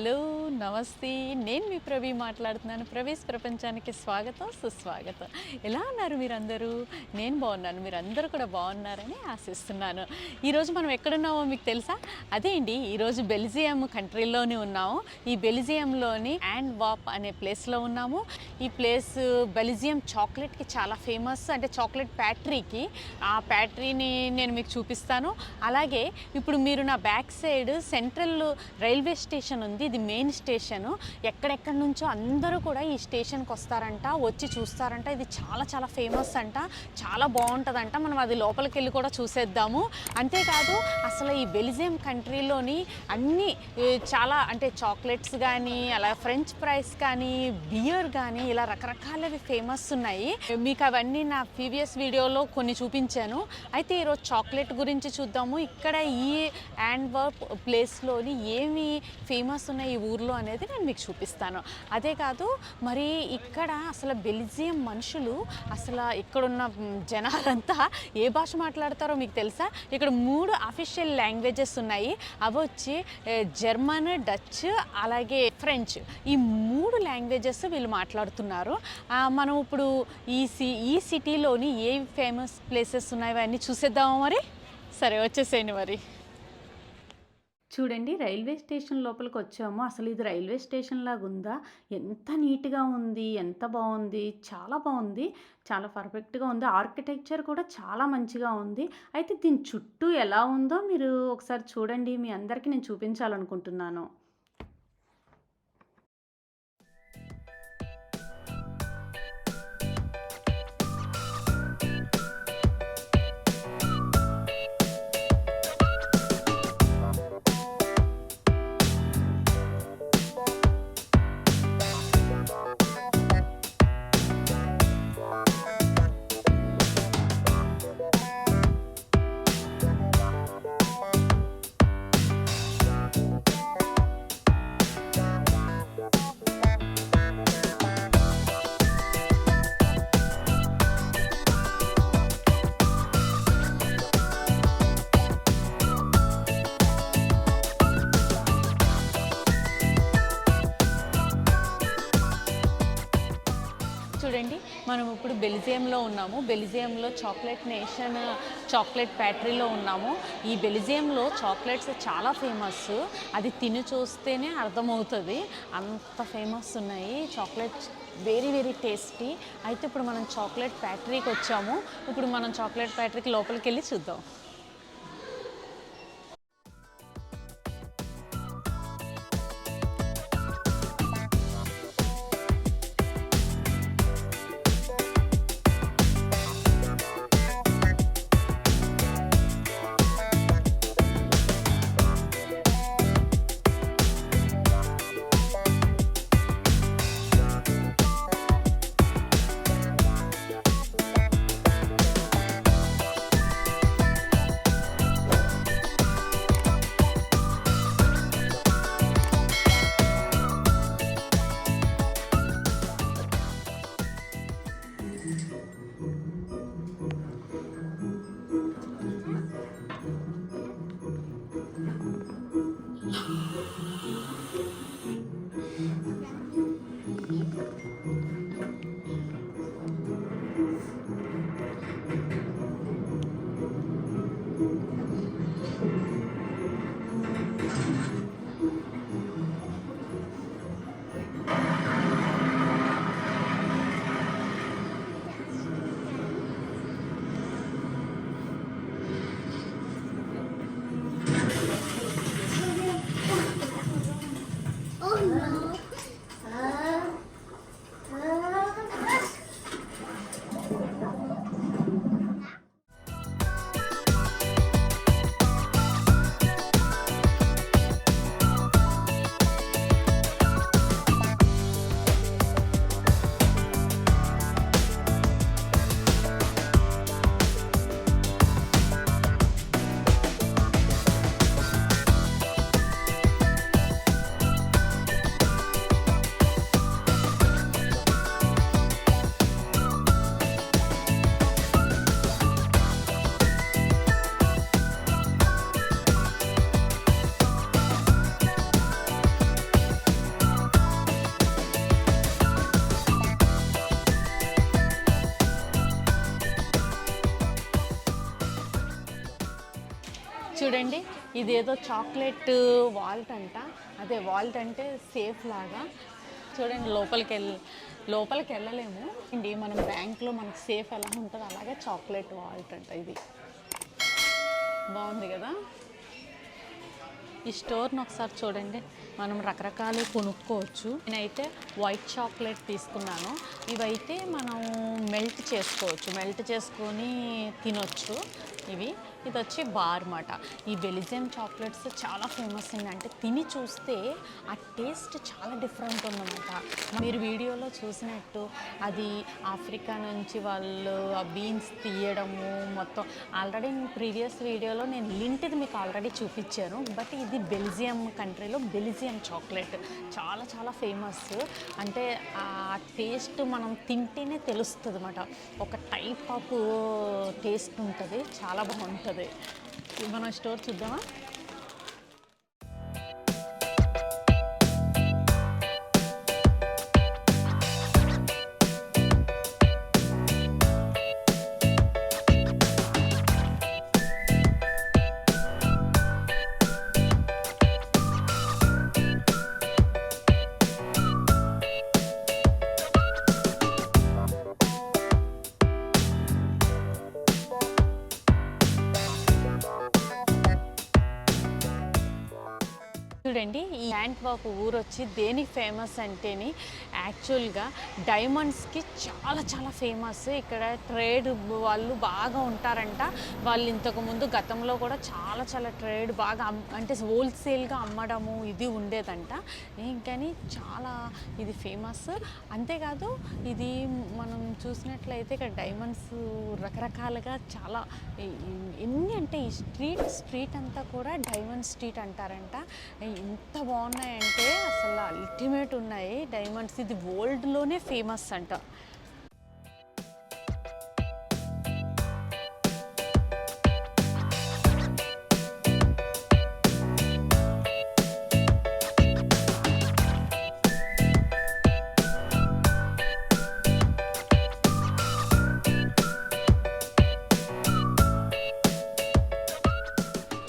Hello నమస్తే, నేను మీ ప్రవి మాట్లాడుతున్నాను. ప్రవేశ్ ప్రపంచానికి స్వాగతం, సుస్వాగతం. ఎలా ఉన్నారు మీరందరూ? నేను బాగున్నాను, మీరందరూ కూడా బాగున్నారని ఆశిస్తున్నాను. ఈరోజు మనం ఎక్కడున్నామో మీకు తెలుసా? అదే అండి, ఈరోజు బెల్జియం కంట్రీలోనే ఉన్నాము. ఈ బెల్జియంలోని యాంట్వర్ప్ అనే ప్లేస్లో ఉన్నాము. ఈ ప్లేస్ బెల్జియం చాక్లెట్కి చాలా ఫేమస్, అంటే చాక్లెట్ ఫ్యాక్టరీకి. ఆ ఫ్యాక్టరీని నేను మీకు చూపిస్తాను. అలాగే ఇప్పుడు మీరు నా back side central railway station ఉంది. ఇది మెయిన్ స్టేషను. ఎక్కడెక్కడి నుంచో అందరూ కూడా ఈ స్టేషన్కి వస్తారంట, వచ్చి చూస్తారంట. ఇది చాలా చాలా ఫేమస్ అంట, చాలా బాగుంటుందంట. మనం అది లోపలికి వెళ్ళి కూడా చూసేద్దాము. అంతేకాదు అసలు ఈ బెల్జియం కంట్రీలోని అన్నీ చాలా, అంటే చాక్లెట్స్ కానీ, అలా ఫ్రెంచ్ ఫ్రైస్ కానీ, బియర్ కానీ, ఇలా రకరకాలవి ఫేమస్ ఉన్నాయి. మీకు అవన్నీ నా ప్రీవియస్ వీడియోలో కొన్ని చూపించాను. అయితే ఈరోజు చాక్లెట్ గురించి చూద్దాము. ఇక్కడ ఈ యాంట్వర్ప్ ప్లేస్లోని ఏమి ఫేమస్ ఉన్నాయి ఈ ఊర్లో అనేది నేను మీకు చూపిస్తాను. అదే కాదు, మరి ఇక్కడ అసలు బెల్జియం మనుషులు, అసలు ఇక్కడున్న జనాలంతా ఏ భాష మాట్లాడతారో మీకు తెలుసా? ఇక్కడ 3 అఫీషియల్ లాంగ్వేజెస్ ఉన్నాయి. అవి వచ్చి జర్మన్, డచ్, అలాగే ఫ్రెంచ్. ఈ 3 లాంగ్వేజెస్ వీళ్ళు మాట్లాడుతున్నారు. మనం ఇప్పుడు ఈ సిటీలోని ఏ ఫేమస్ ప్లేసెస్ ఉన్నాయో అవన్నీ చూసేద్దామా మరి? సరే, వచ్చేసేయండి మరి. చూడండి, రైల్వే స్టేషన్ లోపలికి వచ్చాము. అసలు ఇది రైల్వే స్టేషన్ లాగా ఉందా? ఎంత నీట్గా ఉంది, ఎంత బాగుంది, చాలా బాగుంది, చాలా పర్ఫెక్ట్గా ఉంది. ఆర్కిటెక్చర్ కూడా చాలా మంచిగా ఉంది. అయితే దీని చుట్టూ ఎలా ఉందో మీరు ఒకసారి చూడండి, మీ అందరికీ నేను చూపించాలనుకుంటున్నాను. చూడండి, మనం ఇప్పుడు బెల్జియంలో ఉన్నాము. బెల్జియంలో చాక్లెట్ నేషన్, చాక్లెట్ ఫ్యాక్టరీలో ఉన్నాము. ఈ బెల్జియంలో చాక్లెట్స్ చాలా ఫేమస్. అది తిని చూస్తేనే అర్థమవుతుంది, అంత ఫేమస్ ఉన్నాయి చాక్లెట్స్. Very very tasty. అయితే ఇప్పుడు మనం చాక్లెట్ ఫ్యాక్టరీకి వచ్చాము. ఇప్పుడు మనం చాక్లెట్ ఫ్యాక్టరీకి లోపలికి వెళ్ళి చూద్దాం. చూడండి, ఇదేదో చాక్లెట్ వాల్ట్ అంట. అదే వాల్ట్ అంటే సేఫ్ లాగా. చూడండి, లోపలికి వెళ్ళలేము అండి. మనం బ్యాంక్లో మనకు సేఫ్ ఎలా ఉంటుందో అలాగే చాక్లెట్ వాల్ట్ అంట ఇది. బాగుంది కదా. ఈ స్టోర్ని ఒకసారి చూడండి, మనం రకరకాలు కొనుక్కోవచ్చు. నేనైతే వైట్ చాక్లెట్ తీసుకున్నాను. ఇవైతే మనం మెల్ట్ చేసుకొని తినొచ్చు. ఇది వచ్చి బార్ మాట. ఈ బెల్జియం చాక్లెట్స్ చాలా ఫేమస్ అండి. అంటే తిని చూస్తే ఆ టేస్ట్ చాలా డిఫరెంట్ ఉందన్నమాట. మీరు వీడియోలో చూసినట్టు అది ఆఫ్రికా నుంచి వాళ్ళు ఆ బీన్స్ తీయడము మొత్తం. ఆల్రెడీ ప్రీవియస్ వీడియోలో నేను లింట్ది మీకు ఆల్రెడీ చూపించాను. బట్ ఇది బెల్జియం కంట్రీలో బెల్జియం చాక్లెట్ చాలా చాలా ఫేమస్. అంటే ఆ టేస్ట్ మనం తింటేనే తెలుస్తుంది అన్నమాట. ఒక టైప్ ఆఫ్ టేస్ట్ ఉంటుంది, చాలా బాగుంటుంది. మనం స్టోర్ చూద్దామా. చూడండి, ఈ యాంట్వర్ప్ ఊరు వచ్చి దేనికి ఫేమస్ అంటేని యాక్చువల్గా డైమండ్స్కి చాలా చాలా ఫేమస్. ఇక్కడ ట్రేడ్ వాళ్ళు బాగా ఉంటారంట. వాళ్ళు ఇంతకుముందు గతంలో కూడా చాలా చాలా ట్రేడ్ బాగా అంటే హోల్సేల్గా అమ్మడము ఇది ఉండేదంట. కానీ చాలా ఇది ఫేమస్. అంతేకాదు ఇది మనం చూసినట్లయితే ఇక్కడ డైమండ్స్ రకరకాలుగా చాలా ఎన్ని అంటే ఈ స్ట్రీట్ అంతా కూడా డైమండ్ స్ట్రీట్ అంటారంట. ఎంత బాగున్నాయంటే అసలు అల్టిమేట్ ఉన్నాయి డైమండ్స్. ఇది వరల్డ్లోనే ఫేమస్ అంట.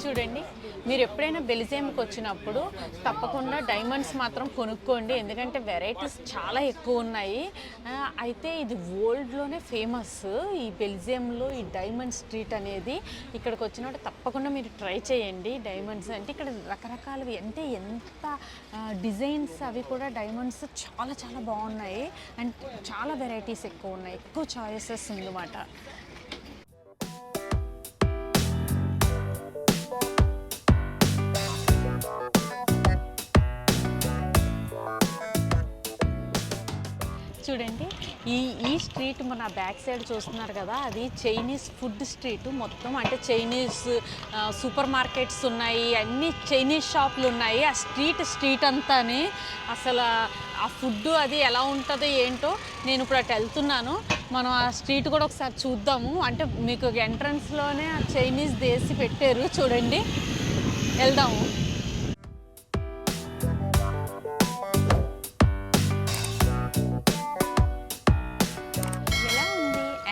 చూడండి, మీరు ఎప్పుడైనా బెల్జియంకి వచ్చినప్పుడు తప్పకుండా డైమండ్స్ మాత్రం కొనుక్కోండి. ఎందుకంటే వెరైటీస్ చాలా ఎక్కువ ఉన్నాయి. అయితే ఇది వరల్డ్లోనే ఫేమస్. ఈ బెల్జియంలో ఈ డైమండ్ స్ట్రీట్ అనేది ఇక్కడికి వచ్చినప్పుడు తప్పకుండా మీరు ట్రై చేయండి. డైమండ్స్ అంటే ఇక్కడ రకరకాలవి అంటే ఎంత డిజైన్స్ అవి కూడా డైమండ్స్ చాలా చాలా బాగున్నాయి. అండ్ చాలా వెరైటీస్ ఎక్కువ ఉన్నాయి, ఎక్కువ చాయిసెస్ ఉందన్నమాట. చూడండి, ఈ స్ట్రీట్ మన బ్యాక్ సైడ్ చూస్తున్నారు కదా, అది చైనీస్ ఫుడ్ స్ట్రీట్ మొత్తం. అంటే చైనీస్ సూపర్ మార్కెట్స్ ఉన్నాయి, అన్ని చైనీస్ షాపులు ఉన్నాయి. ఆ స్ట్రీట్ అంతాని అసలు ఆ ఫుడ్ అది ఎలా ఉంటుందో ఏంటో. నేను ఇప్పుడు అటు వెళ్తున్నాను, మనం ఆ స్ట్రీట్ కూడా ఒకసారి చూద్దాము. అంటే మీకు ఎంట్రన్స్లోనే ఆ చైనీస్ దేశీ పెట్టారు, చూడండి, వెళ్దాము.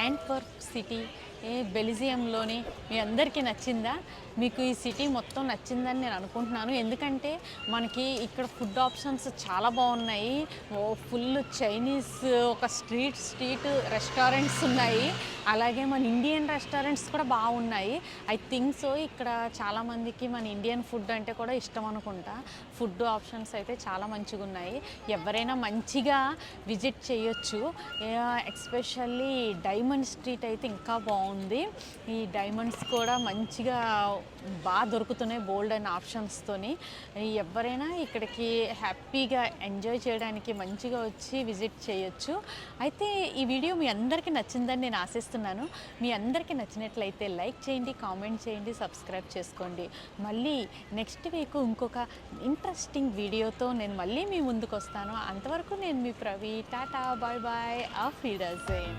యాంట్వర్ప్ సిటీ బెల్జియంలోని మీ అందరికీ నచ్చిందా? మీకు ఈ సిటీ మొత్తం నచ్చిందని నేను అనుకుంటున్నాను. ఎందుకంటే మనకి ఇక్కడ ఫుడ్ ఆప్షన్స్ చాలా బాగున్నాయి. ఫుల్ చైనీస్ ఒక స్ట్రీట్ రెస్టారెంట్స్ ఉన్నాయి. అలాగే మన ఇండియన్ రెస్టారెంట్స్ కూడా బాగున్నాయి. I think so. ఇక్కడ చాలామందికి మన ఇండియన్ ఫుడ్ అంటే కూడా ఇష్టం అనుకుంటా. ఫుడ్ ఆప్షన్స్ అయితే చాలా మంచిగా ఉన్నాయి. ఎవరైనా మంచిగా విజిట్ చేయొచ్చు. ఎస్పెషల్లీ డైమండ్ స్ట్రీట్ అయితే ఇంకా బాగుంది. ఈ డైమండ్స్ కూడా మంచిగా బాగా దొరుకుతున్నాయి బోల్డ్ అండ్ ఆప్షన్స్తోని. ఎవరైనా ఇక్కడికి హ్యాపీగా ఎంజాయ్ చేయడానికి మంచిగా వచ్చి విజిట్ చేయొచ్చు. అయితే ఈ వీడియో మీ అందరికీ నచ్చిందని నేను ఆశిస్తున్నాను. మీ అందరికీ నచ్చినట్లయితే లైక్ చేయండి, కామెంట్ చేయండి, సబ్స్క్రైబ్ చేసుకోండి. మళ్ళీ నెక్స్ట్ వీక్ ఇంకొక ఇంట్రెస్టింగ్ వీడియోతో నేను మళ్ళీ మీ ముందుకు వస్తాను. అంతవరకు నేను మీ ప్రవి. టాటా, బాయ్ బాయ్, ఆఫ్ విడర్జైన్.